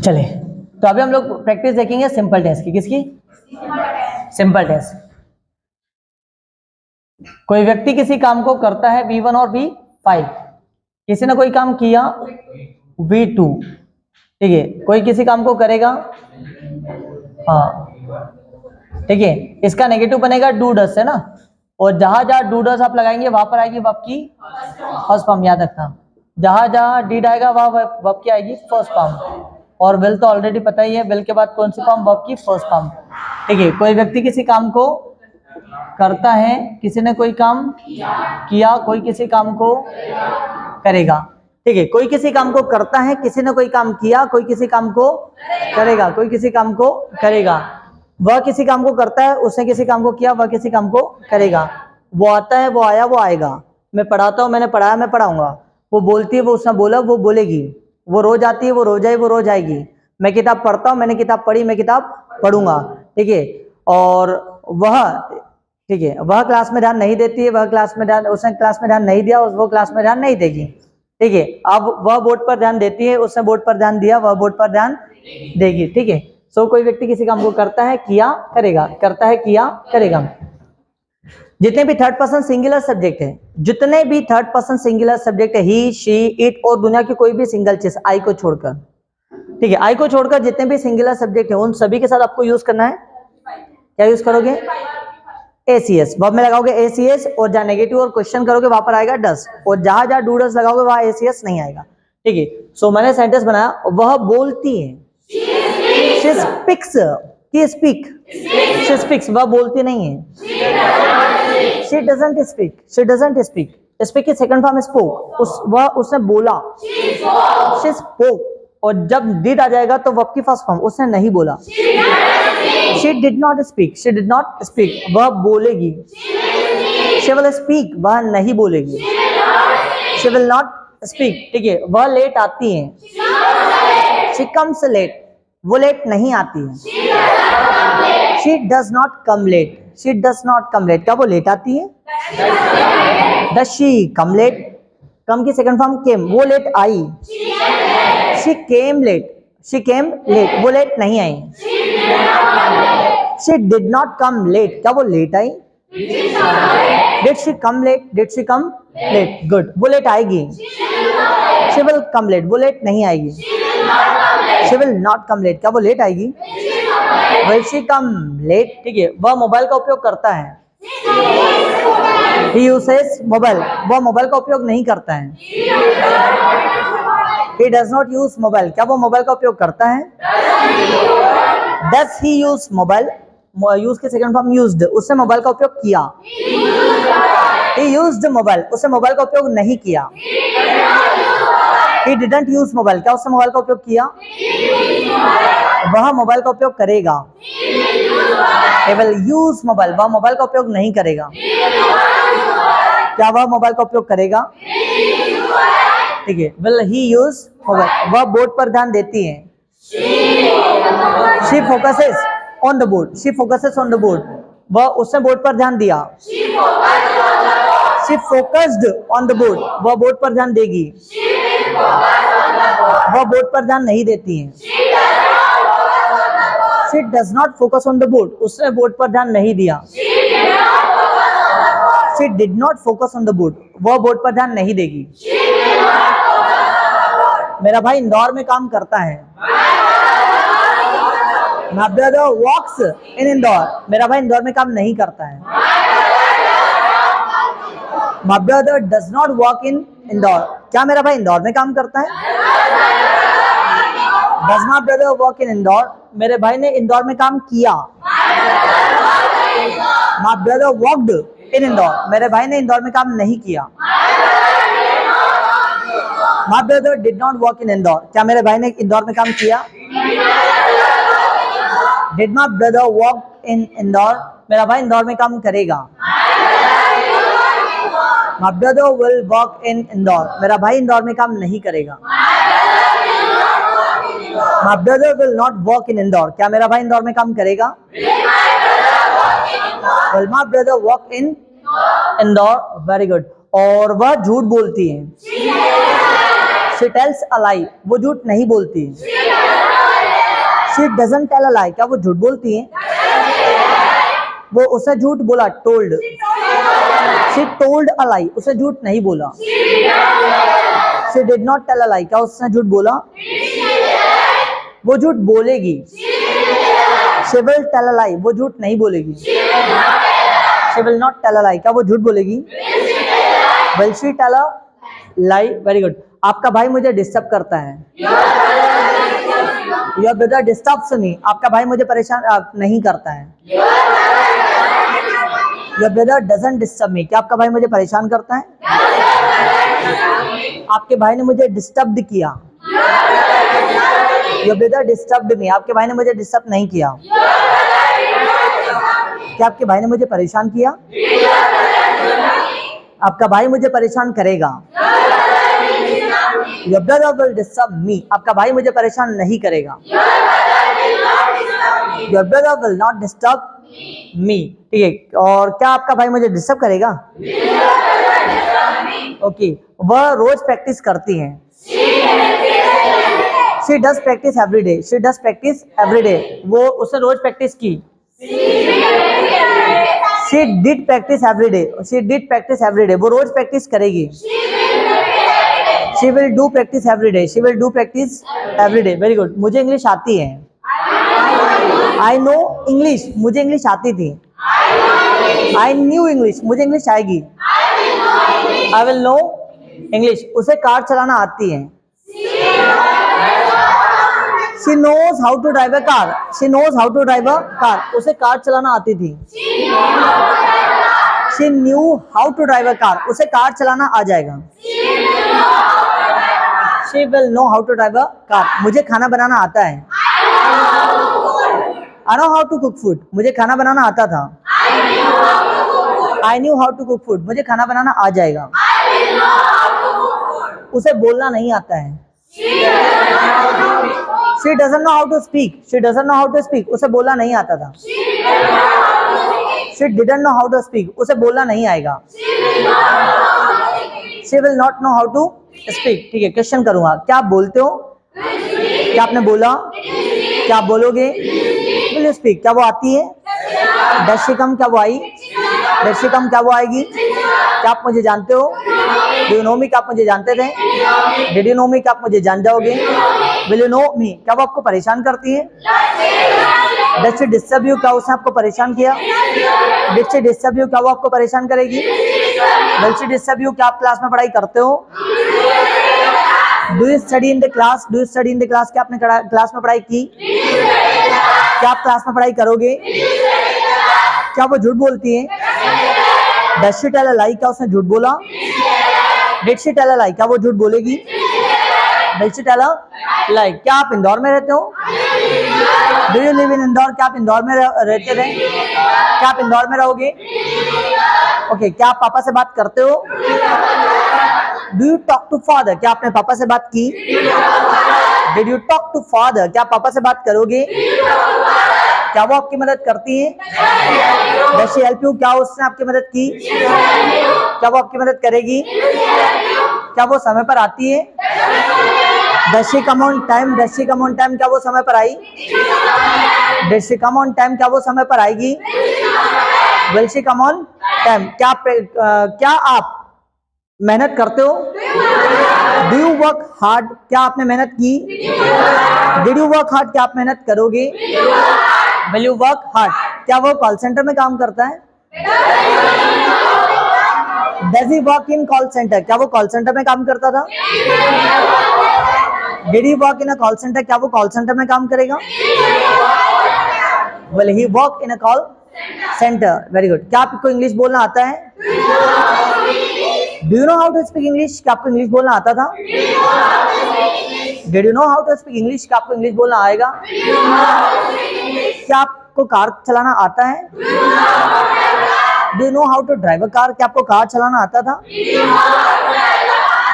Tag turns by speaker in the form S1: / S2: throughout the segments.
S1: चले, तो अभी हम लोग प्रैक्टिस देखेंगे सिंपल टेंस की। किसकी? Simple tense. कोई व्यक्ति किसी काम को करता है V1 और V5, किसी ने कोई काम किया V2, ठीक है, कोई किसी काम को करेगा, हाँ ठीक है, इसका नेगेटिव बनेगा डू डस है ना, और जहां जहां डू डस आप लगाएंगे वहां पर आएगी वर्ब की फर्स्ट फॉर्म, याद रखना। जहां जहां डीड आएगा वहां वर्ब की आएगी फर्स्ट फॉर्म, और विल तो ऑलरेडी पता ही है, विल के बाद कौन सी फॉर्म? वर्ब की फर्स्ट फॉर्म, ठीक है। कोई व्यक्ति किसी काम को करता है, किसी ने कोई काम किया, कोई किसी काम को करेगा, ठीक है। कोई किसी काम को करता है, किसी ने कोई काम किया, कोई किसी काम को करेगा, कोई किसी काम को करेगा। वह किसी काम को करता है, उसने किसी काम को किया, वह किसी काम को करेगा। वो आता है, वो आया, वो आएगा। मैं पढ़ाता हूँ, मैंने पढ़ाया, मैं पढ़ाऊंगा। वो बोलती है, वो उसने बोला, वो बोलेगी। वो रोज आती है, वो रोज आई, वो रोज आएगी। मैं किताब पढ़ता हूँ, मैंने किताब पढ़ी, मैं किताब पढ़ूंगा, ठीक है। और वह, ठीक है, वह क्लास में ध्यान नहीं देती है, वह क्लास में ध्यान, उसने क्लास में ध्यान नहीं दिया, वो क्लास में ध्यान नहीं देगी, ठीक है। अब वह बोर्ड पर ध्यान देती है, उसने बोर्ड पर ध्यान दिया, वह बोर्ड पर ध्यान देगी, ठीक है। सो कोई व्यक्ति किसी काम को करता है, किया, करेगा, करता है, किया, करेगा। जितने भी थर्ड पर्सन सिंगुलर सब्जेक्ट है, जितने भी थर्ड पर्सन सिंगुलर सब्जेक्ट है, ही, शी, इट और दुनिया की कोई भी सिंगल चीज, आई को छोड़कर, ठीक है, आई को छोड़कर जितने भी सिंगुलर सब्जेक्ट है, उन सभी के साथ आपको यूज करना है, क्या यूज करोगे? एसीएस। वर्ब में लगाओगे एसीएस, और जहां नेगेटिव और क्वेश्चन करोगे वहां पर आएगा डस, और जहां जहां डू डस लगाओगे वहां एसीएस नहीं आएगा, ठीक है। सो मैंने सेंटेंस बनाया, वह बोलती है, शी स्पीक्स, की स्पीक, शी स्पीक्स, वह बोलती नहीं है, she doesn't speak, she doesn't speak, speak की सेकंड फॉर्म स्पोक, उसने बोला, शी स्पोक, और जब डिड आ जाएगा तो वर्ब की फर्स्ट फॉर्म, उसने नहीं बोला, she did not speak, she did not speak, वह बोलेगी, she will speak, वह नहीं बोलेगी, she will not speak, ठीक है। वह लेट आती है, she comes late, वो लेट नहीं आती है, she does not come late, she does not come late, क्या वो लेट आती है? does she come late, come की सेकंड फॉर्म came, वो लेट आई, she came late, she came late, वो लेट नहीं आई, she did not come late, क्या वो लेट आई? did she come late, did she come late, good, वो लेट आएगी, she will come late, वो लेट नहीं आएगी, she will not come late, क्या वो लेट आएगी? will she come late, ठीक है। वह मोबाइल का उपयोग करता है, he uses mobile, वह मोबाइल का उपयोग नहीं करता है, he does not use mobile, क्या वो मोबाइल का उपयोग करता है? does he use mobile, use के सेकंड फॉर्म यूज्ड, उसने मोबाइल का उपयोग किया, he used mobile, उसने मोबाइल का उपयोग नहीं किया, he didn't use mobile, क्या उसने मोबाइल का उपयोग किया? वह मोबाइल का उपयोग करेगा, he will use mobile, वह मोबाइल का उपयोग नहीं करेगा, क्या वह मोबाइल का उपयोग करेगा? ठीक है, will he use mobile, वह बोर्ड पर ध्यान देती है, she focuses on the board, she focuses on the board, वह, उसने बोर्ड पर ध्यान दिया, she focused on the board, वह बोर्ड पर ध्यान देगी, वह बोर्ड पर ध्यान नहीं देती है, she does not focus on the board, उसने बोर्ड पर ध्यान नहीं दिया, she did not focus on the board, वह बोर्ड पर ध्यान नहीं देगी। मेरा भाई इंदौर में काम करता है, My brother walks in Indore, मेरा भाई इंदौर में काम नहीं करता है, My brother does not walk in Indore, क्या मेरा भाई इंदौर में काम करता है? Does my brother walk in Indore, मेरे भाई ने इंदौर में काम किया, My brother walked in Indore, मेरे भाई ने इंदौर में काम नहीं किया, My brother did not walk in Indore, क्या मेरे भाई ने इंदौर में काम किया? Did my brother walk in Indore, मेरा भाई इंदौर में काम करेगा, My brother will walk in Indore, मेरा भाई इंदौर में काम नहीं करेगा, My brother will not walk in Indore, क्या मेरा भाई इंदौर में काम करेगा? Will my brother walk in Indore, very good। और वह झूठ बोलती है, she tells a lie, वो झूठ नहीं बोलती है, she doesn't tell a lie, क्या वो झूठ बोलती है? वो उसने झूठ बोला, told. She told a lie, उसने झूठ नहीं बोला। She did not tell a lie, क्या उसने झूठ बोला? वो झूठ बोलेगी। She will tell a lie, वो झूठ नहीं बोलेगी। She will not tell a lie, क्या वो झूठ बोलेगी? Will she tell a lie? Very good. आपका भाई मुझे डिस्टर्ब करता है। योर ब्रदर डिस्टर्ब्स मी, आपका भाई मुझे परेशान नहीं करता है। Your brother doesn't disturb me, क्या आपका भाई मुझे परेशान करता है? आपके भाई ने मुझे डिस्टर्ब किया। योर ब्रदर डिस्टर्ब्ड मी, आपके भाई ने मुझे डिस्टर्ब नहीं किया। क्या आपके भाई ने मुझे परेशान किया? आपका भाई मुझे परेशान करेगा। Your brother will disturb me, आपका भाई मुझे परेशान नहीं करेगा। Your brother will not disturb me, ठीक है। और क्या आपका भाई मुझे डिस्टर्ब करेगा? ओके, वह रोज प्रैक्टिस करती है। She does practice every day, she does practice every day, वो उसने रोज प्रैक्टिस की। She did practice every day, she did practice every day, वो रोज प्रैक्टिस करेगी। She will do practice every day, she will do practice every day, very good. मुझे English आती है। I know English, मुझे English आती थी। I knew English, मुझे English आएगी। आई विल नो इंग्लिश, उसे कार चलाना आती है। She knows how to drive a car, she knows how to drive a car, उसे कार चलाना आती थी। She knew how to drive a car, उसे कार चलाना आ जाएगा। She will know how to drive a car, मुझे खाना बनाना आता है। I know how to cook food, मुझे खाना बनाना आता था। I knew how to cook food, मुझे खाना बनाना आ जाएगा। उसे बोलना नहीं आता है। She doesn't know how to speak, she doesn't know how to speak, उसे बोलना नहीं आता था। She didn't know how to speak, उसे बोलना नहीं आएगा। She will not know how to speak, ठीक है। क्वेश्चन करूंगा, क्या आप बोलते हो? क्या आपने बोला? क्या आप बोलोगे? Will you speak, क्या वो आती है? Does she come, क्या वो आई? Does she come, क्या वो आएगी? क्या आप मुझे जानते हो? Do you know me, क्या आप मुझे जानते थे? Did you know me, क्या आप मुझे जान जाओगे? Will you know me, क्या वो आपको परेशान करती है? Does she disturb you, क्या उसने आपको परेशान किया? Did she disturb you, क्या वो आपको परेशान करेगी? Will she disturb you, क्या आप क्लास में पढ़ाई करते हो? Do you study in the class, do you study in the class, क्या आपने क्लास में पढ़ाई की? क्या आप क्लास में पढ़ाई करोगे? क्या वो झूठ बोलती है? Does she tell a lie, क्या उसने झूठ बोला? Did she tell a lie, क्या वो झूठ बोलेगी? Will she tell a lie, क्या आप इंदौर में रहते हो? Do you live in Indore, क्या आप इंदौर में रहते थे? क्या आप इंदौर में रहोगे? ओके, क्या आप पापा से बात करते हो? Do you talk to father, क्या आपने पापा से बात की? Did you talk to father, क्या आप पापा से बात करोगे? क्या वो आपकी मदद करती है? Does she help you, क्या उसने आपकी मदद की? क्या वो आपकी मदद करेगी? क्या वो समय पर आती है? Does she come on time, does she come on time, क्या वो समय पर आई? Does she come on time, क्या वो समय पर आएगी? Will she come on time, क्या आप मेहनत करते हो? Do you work hard, क्या आपने मेहनत की? Did you work hard, क्या आप मेहनत करोगे? Will you work hard, क्या वो कॉल सेंटर में काम करता है? Does he work in call center, क्या वो कॉल सेंटर में काम करता था? Did he work in a call center, क्या वो कॉल सेंटर में काम करेगा? Will he work in a call center, very good। क्या आपको इंग्लिश बोलना आता है? Do you know how to speak English, क्या आपको इंग्लिश बोलना आता था? Did you know how to speak English, क्या आपको इंग्लिश बोलना आएगा? क्या आपको कार चलाना आता है? Do you know how to drive a car, क्या आपको कार चलाना आता था?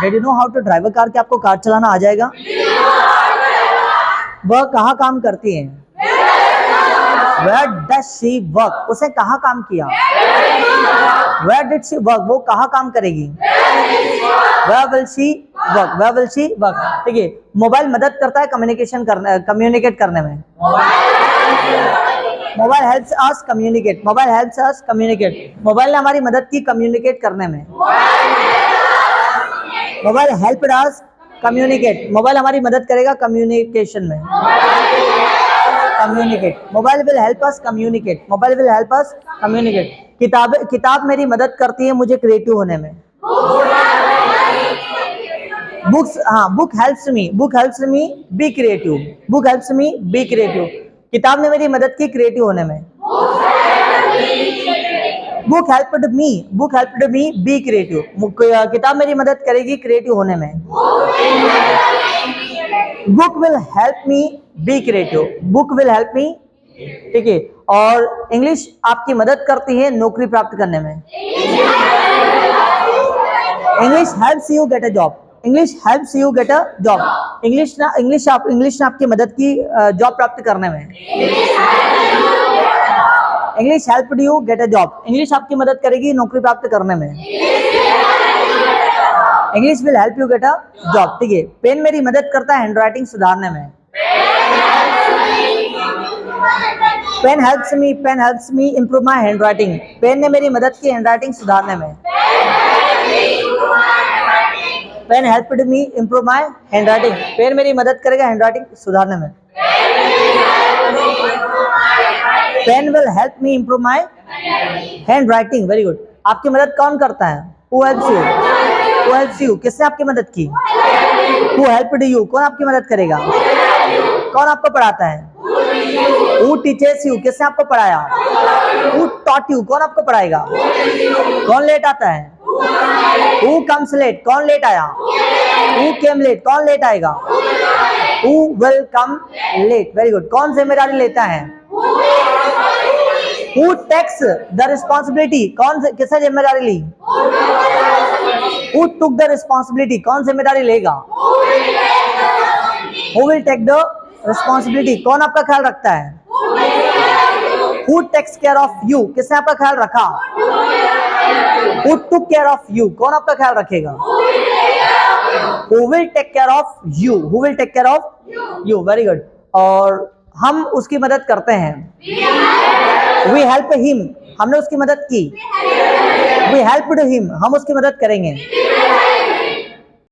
S1: Did you know how to drive a car, क्या आपको कार चलाना आ जाएगा? वह कहाँ काम करती है? Where does she work, उसे कहाँ काम किया? Where did she work, वो कहाँ काम करेगी? Where will she work? Where will she work? ठीक है, मोबाइल मदद करता है कम्युनिकेट करने में। Mobile helps us communicate, mobile helps us communicate, mobile ने हमारी मदद की कम्युनिकेट करने में। मोबाइल हेल्प्ड अस कम्युनिकेट, मोबाइल हमारी मदद करेगा कम्युनिकेशन में। Communicate, mobile will help us communicate, mobile will help us communicate. किताब मेरी मदद करती है मुझे क्रिएटिव होने में। बुक्स, हाँ, book helps me be creative, book helps me be creative, किताब ने मेरी मदद की क्रिएटिव होने में। Book helped me be creative, किताब मेरी मदद करेगी क्रिएटिव होने में। Book will help me be creative, book will help मी, ठीक है। और इंग्लिश आपकी मदद करती है नौकरी प्राप्त करने में। English helps you get a job, English helps you get a job, English ने आपकी मदद की जॉब प्राप्त करने में। English helped you get a job, English आपकी मदद करेगी नौकरी प्राप्त करने में। English will help you get a job, ठीक है। पेन मेरी मदद करता है हैंडराइटिंग सुधारने में। Pen helps me improve my handwriting, pen ने मेरी मदद की हैंडराइटिंग सुधारने में। Pen helped me improve my handwriting, pen मेरी मदद करेगा हैंडराइटिंग सुधारने में। Pen will help me improve my handwriting, very good. आपकी मदद कौन करता है? Who helps you, who helps you, किसने आपकी मदद की? हु हेल्प्ड यू, कौन आपकी मदद करेगा? कौन आपको पढ़ाता है? हु टीचर्स यू, किसने आपको पढ़ाया? हु टॉट यू, कौन आपको पढ़ाएगा? कौन लेट आता है? हु कम्स लेट, कौन लेट आया? हु केम लेट, कौन लेट आएगा? Who will come late, very good. कौन जिम्मेदारी लेता है? हु टेक्स द रिस्पॉन्सिबिलिटी, किसने जिम्मेदारी ली? हु टुक द रिस्पॉन्सिबिलिटी, कौन जिम्मेदारी लेगा? Who will take the responsibility, कौन आपका ख्याल रखता है? Who takes care of you, किसने आपका ख्याल रखा? Who took care of you, कौन आपका ख्याल रखेगा? Who will take care of you, who will take care of you, very good. और हम उसकी मदद करते हैं। वी हेल्प हिम, हमने उसकी मदद की। वी हेल्प्ड हिम, हम उसकी मदद करेंगे।